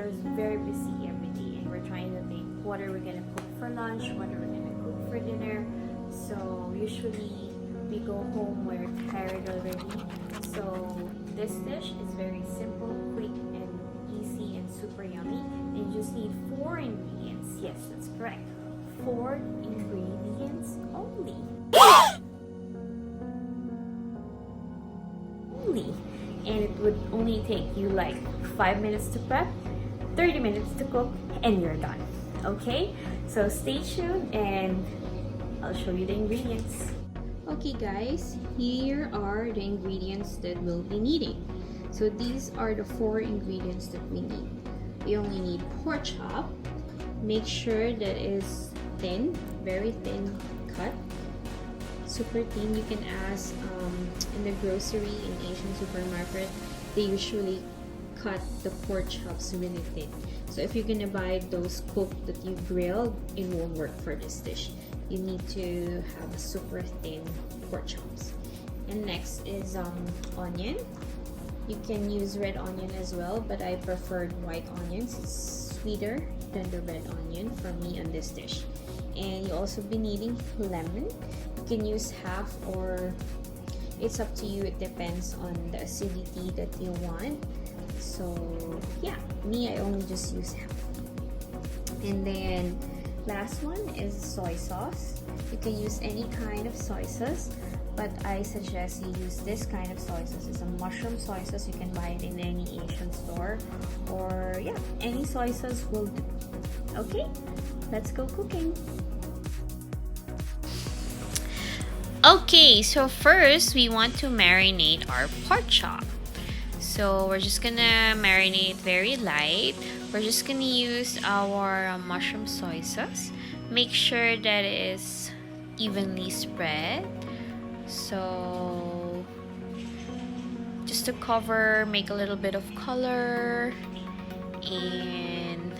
we're very busy every day and we're trying to think what are we gonna cook for lunch, what are we gonna cook for dinner. So usually we go home, we're tired already. So this dish is very simple, quick, and easy and super yummy. And you just need 4 ingredients. Yes, that's correct. 4 ingredients only. And it would only take you like 5 minutes to prep, 30 minutes to cook, and you're done. Okay, so stay tuned and I'll show you the ingredients. Okay guys, here are the ingredients that we'll be needing. So these are the 4 ingredients that we need. We only need pork chop. Make sure that it is thin, very thin cut. Super thin. You can ask in the grocery in Asian supermarket, they usually cut the pork chops really thin. So if you're gonna buy those cooked that you grilled, it won't work for this dish. You need to have a super thin pork chops. And next is onion. You can use red onion as well, but I preferred white onions. It's sweeter than the red onion for me on this dish. And you also be needing lemon. You can use half or it's up to you. It depends on the acidity that you want. So yeah, me, I only just use half. And then last one is soy sauce. You can use any kind of soy sauce, but I suggest you use this kind of soy sauce. It's a mushroom soy sauce. You can buy it in any Asian store, or yeah, any soy sauce will do. Okay, let's go cooking. Okay, so first we want to marinate our pork chop. So we're just gonna marinate very light. We're just gonna use our mushroom soy sauce. Make sure that it is evenly spread. So just to cover, make a little bit of color, and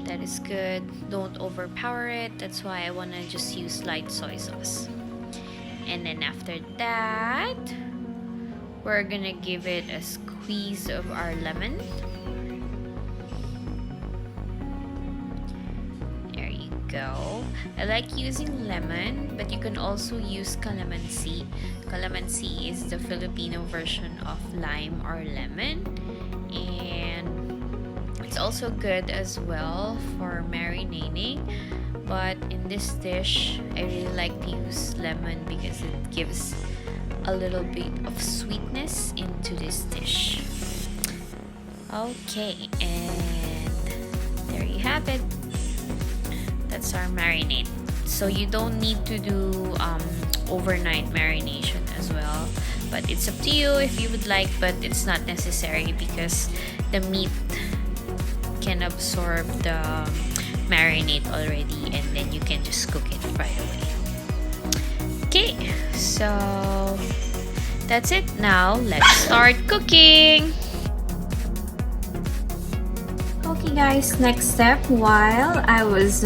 that is good. Don't overpower it. That's why I want to just use light soy sauce. And then after that, we're gonna give it a squeeze of our lemon. There you go. I like using lemon, but you can also use calamansi. Calamansi is the Filipino version of lime or lemon, and it's also good as well for marinating. But in this dish, I really like to use lemon because it gives a little bit of sweetness into this dish. Okay, and there you have it. That's our marinade. So you don't need to do overnight marination as well, but it's up to you if you would like, but it's not necessary because the meat can absorb the marinade already, and then you can just cook it right away. Okay, so that's it. Now let's start cooking. Okay guys, next step, while I was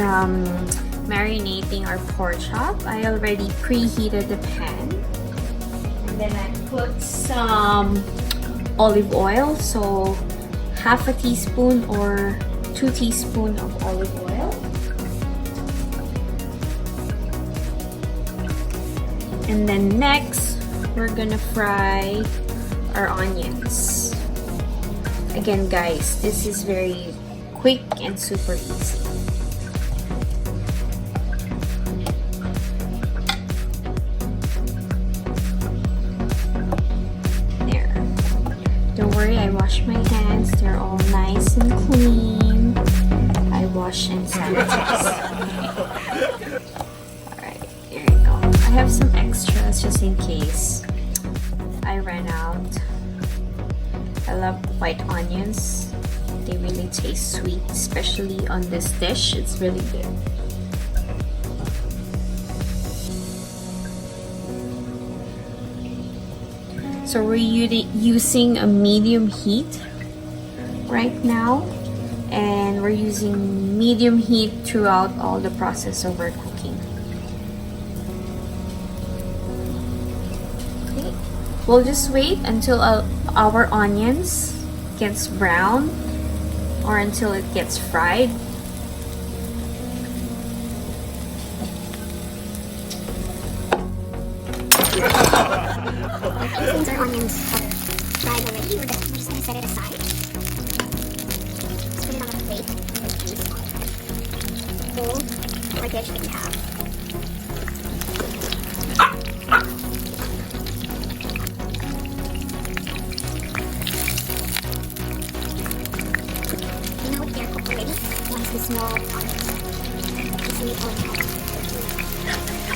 marinating our pork chop, I already preheated the pan, and then I put some olive oil, so half a teaspoon or 2 teaspoons of olive oil. And then next, we're gonna fry our onions. Again guys, this is very quick and super easy. There. Don't worry, I washed my hands. They're all nice and clean. I wash and sanitize. Alright, there you go. I have some extras just in case I ran out. I love white onions. They really taste sweet, especially on this dish. It's really good. So we're using a medium heat right now, and we're using medium heat throughout all the process of our cooking. Okay, we'll just wait until our onions gets brown, or until it gets fried. Since our onions are fried already, we're just gonna set it aside. Just put it on a plate and use the whole or dish that you have. You know they're cooked already once the small onions. Just leave all that.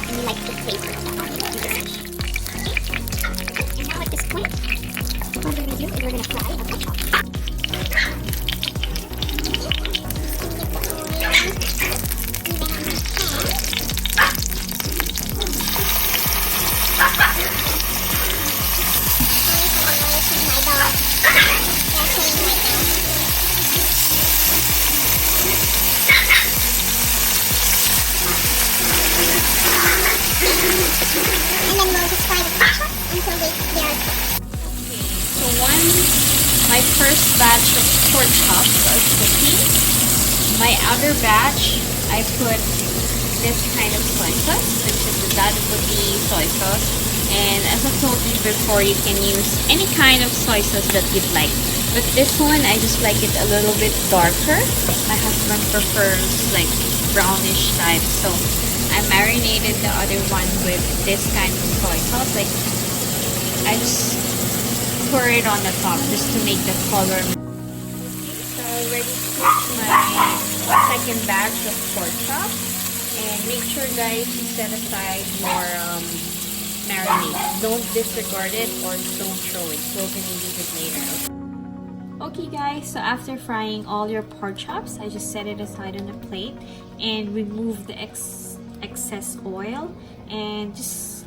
And you like the flavor of the onion in the dish. And now at this point, what we're going to do is we're going to fry the pork chop. And then we'll just fry the pork chop until they are cooked. So my first batch of pork chops are cooking. My other batch, I put this kind of soy sauce, which is the dadapoti soy sauce. And as I told you before, you can use any kind of soy sauce that you'd like. But this one, I just like it a little bit darker. My husband prefers like brownish type, so I marinated the other one with this kind of soy sauce. Like I just pour it on the top just to make the color. So I already cooked my second batch of pork chop, and make sure guys you set aside your marinade. Don't disregard it or don't throw it. We're gonna use it later. Okay guys, so after frying all your pork chops, I just set it aside on a plate and remove the excess oil, and just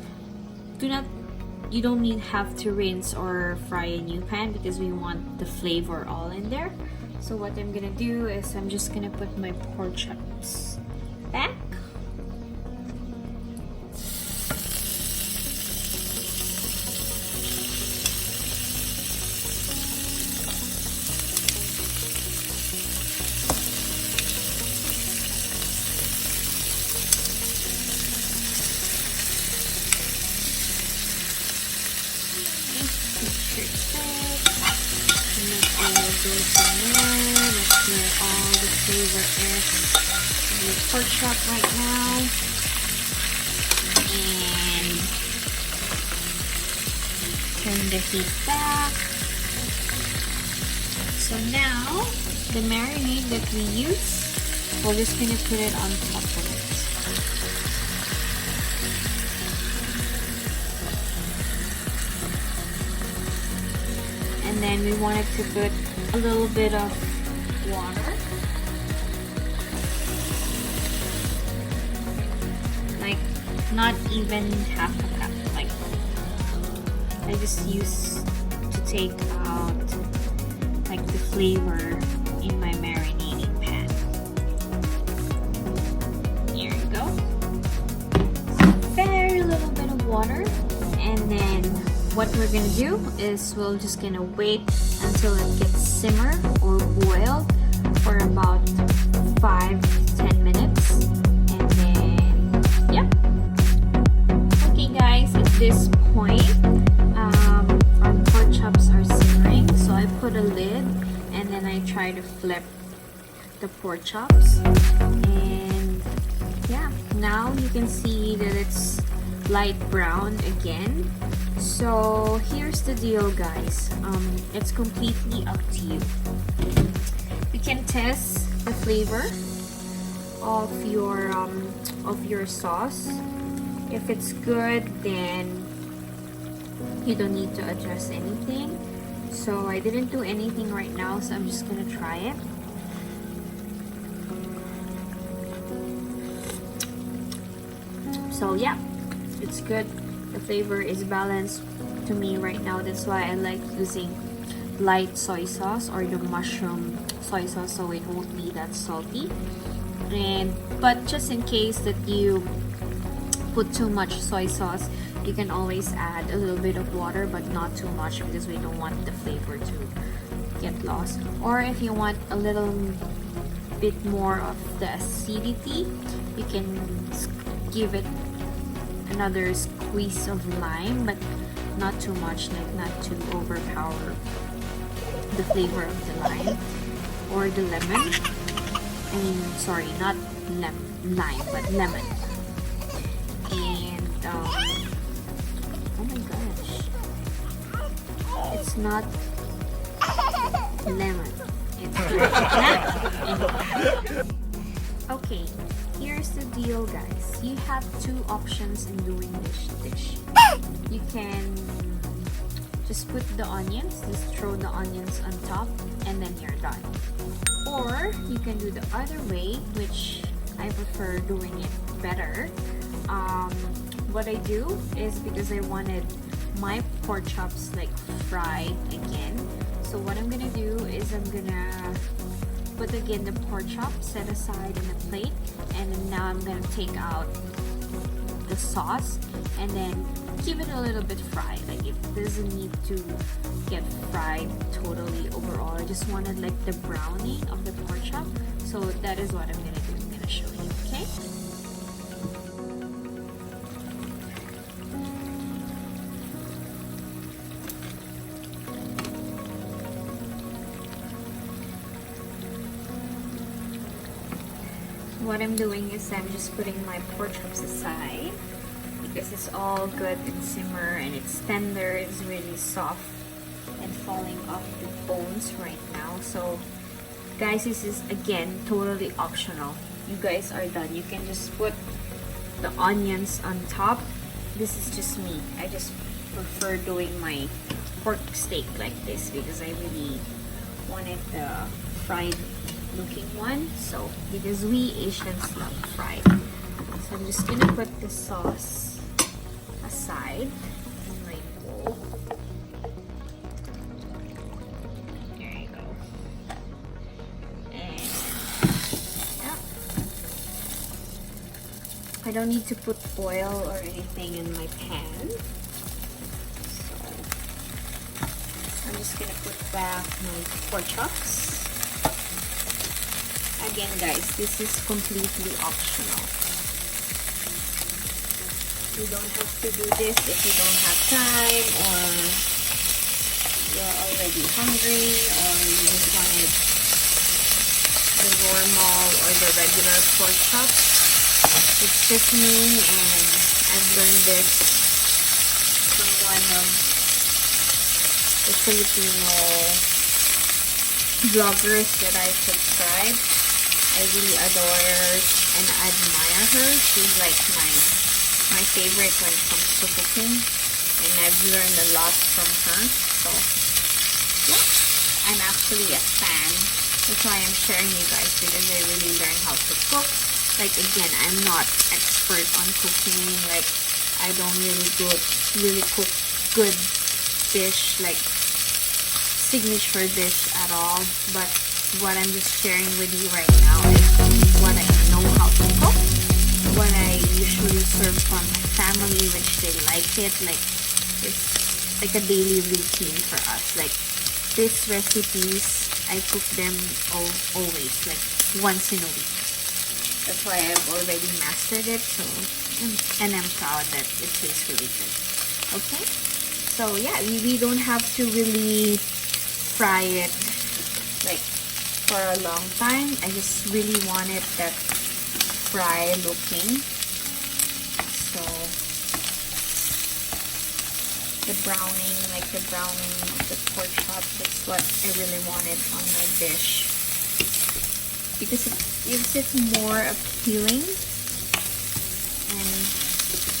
you don't have to rinse or fry a new pan because we want the flavor all in there. So what I'm gonna do is I'm just gonna put my pork chops back. That's where all the flavor is in the pork chop right now. And turn the heat back. So now the marinade that we use, we're just gonna put it on top of it. And then we wanted to put a little bit of water, like not even half a cup. Like I just used to take out like the flavor in my marinating pan. Here you go. So very little bit of water, and then what we're gonna do is we're just gonna wait until it gets simmer or boil for about 5-10 minutes, and then yeah. Okay guys, at this point our pork chops are simmering, so I put a lid and then I try to flip the pork chops, and yeah, now you can see that it's light brown again. So here's the deal guys, it's completely up to you. You can test the flavor of your sauce. If it's good, then you don't need to adjust anything. So I didn't do anything right now, so I'm just gonna try it. So yeah, it's good. The flavor is balanced to me right now. That's why I like using light soy sauce or the mushroom soy sauce, so it won't be that salty. But just in case that you put too much soy sauce, You can always add a little bit of water, but not too much because we don't want the flavor to get lost. Or if you want a little bit more of the acidity, you can give it another squeeze of lime, but not too much, like not to overpower the flavor of the lime or the lemon. I mean, sorry, not lime, but lemon. And oh my gosh, it's not lemon. It's okay. Here's the deal, guys. You have two options in doing this dish. You can just put the onions, just throw the onions on top, and then you're done. Or you can do the other way, which I prefer doing it better. What I do is, because I wanted my pork chops like fried again, so what I'm gonna do is I'm gonna put again the pork chop set aside in a plate, and then now I'm gonna take out the sauce and then give it a little bit fried. Like, it doesn't need to get fried totally overall. I just wanted like the browning of the pork chop, so that is what I'm gonna do. I'm gonna show you, okay? What I'm doing is I'm just putting my pork chops aside because it's all good and simmer and it's tender, it's really soft and falling off the bones right now. So guys, this is again totally optional. You guys are done. You can just put the onions on top. This is just me. I just prefer doing my pork steak like this because I really wanted the fried looking one, so because we Asians love fried. So I'm just gonna put the sauce aside in my bowl. There you go. And yeah, I don't need to put oil or anything in my pan, so I'm just gonna put back my pork chops. Again, guys, this is completely optional. You don't have to do this if you don't have time, or you're already hungry, or you just wanted the normal or the regular pork chop. It's just me, and I've learned this from one of the Filipino vloggers that I subscribe. I really adore and admire her. She's like my favorite when it comes to cooking, and I've learned a lot from her. So yeah, I'm actually a fan. That's why I'm sharing you guys, because I really learned how to cook. Like, again, I'm not expert on cooking. Like, I don't really cook good dish like signature dish at all. But what I'm just sharing with you right now is what I know how to cook, what I usually serve from my family, which they like it. Like, it's like a daily routine for us. Like, these recipes, I cook them always, like once in a week. That's why I've already mastered it. So, and I'm proud that it tastes really good. Okay, so yeah, we don't have to really fry it like for a long time. I just really wanted that fry looking. So the browning of the pork chop, that's what I really wanted on my dish, because it gives it more appealing, and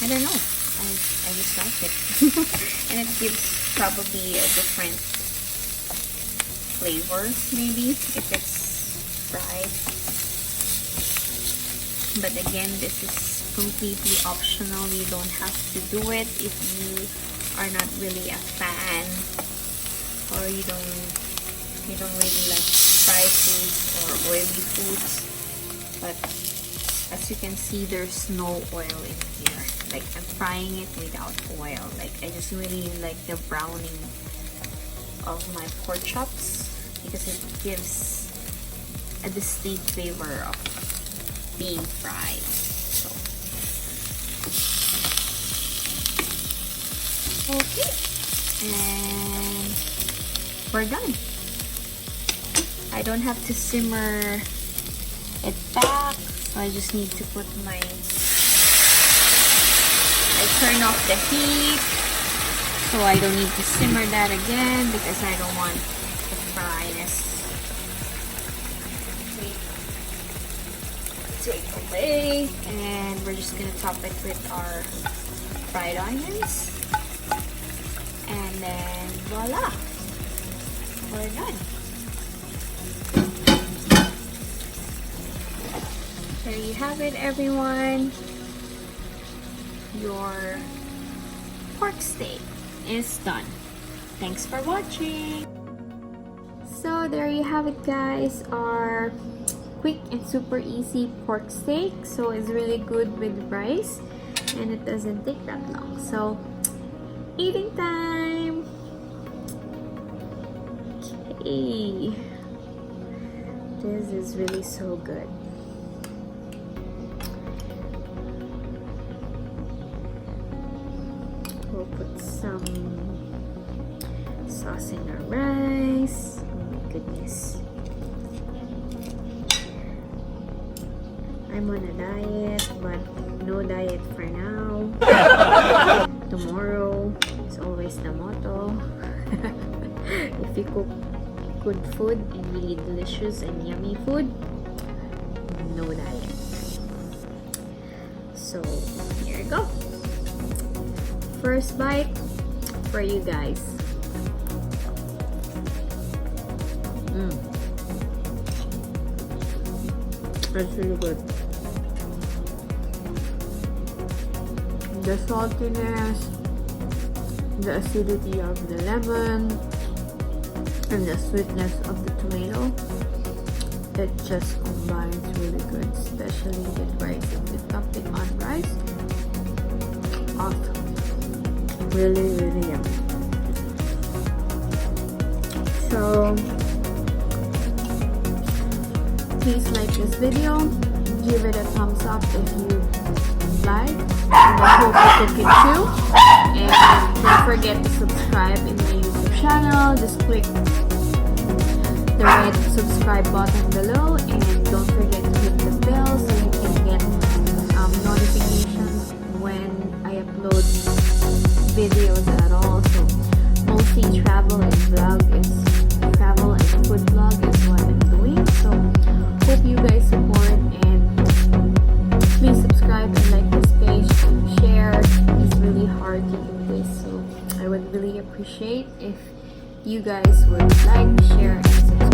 I don't know, I just like it. And it gives probably a different flavor, maybe, if it's fried. But again, this is completely optional. You don't have to do it if you are not really a fan, or you don't really like fried foods or oily foods. But as you can see, there's no oil in here. like I'm frying it without oil. Like I just really like the browning of my pork chops because it gives a distinct flavor of being fried. So okay, and we're done. I don't have to simmer it back, so I just need to put I turn off the heat, so I don't need to simmer that again because I don't want the fryness to take away. And we're just gonna top it with our fried onions, and then voila, we're done. There you have it, everyone. Your pork steak is done. Thanks for watching. So there you have it, guys. Our quick and super easy pork steak. So it's really good with rice and it doesn't take that long. So eating time. Okay. This is really so good. We'll put some sauce in our rice. Oh my goodness. I'm on a diet, but no diet for now. Tomorrow is always the motto. If you cook good food and really delicious and yummy food, no diet. So here you go. First bite for you guys. That's really good. The saltiness, the acidity of the lemon, and the sweetness of the tomato, it just combines really good, especially with rice. If you top it on rice, awesome. Really, really yummy. So please like this video, give it a thumbs up if you like, and I hope you cook it too. And don't forget to subscribe in my YouTube channel. Just click the red subscribe button below, and don't forget to hit the bell so you can get notifications when I upload videos at all. So mostly travel and food vlog is what I'm doing. So hope you guys support, and please subscribe and like this page and share. It's really hard to do this, so I would really appreciate if you guys would like, share, and subscribe.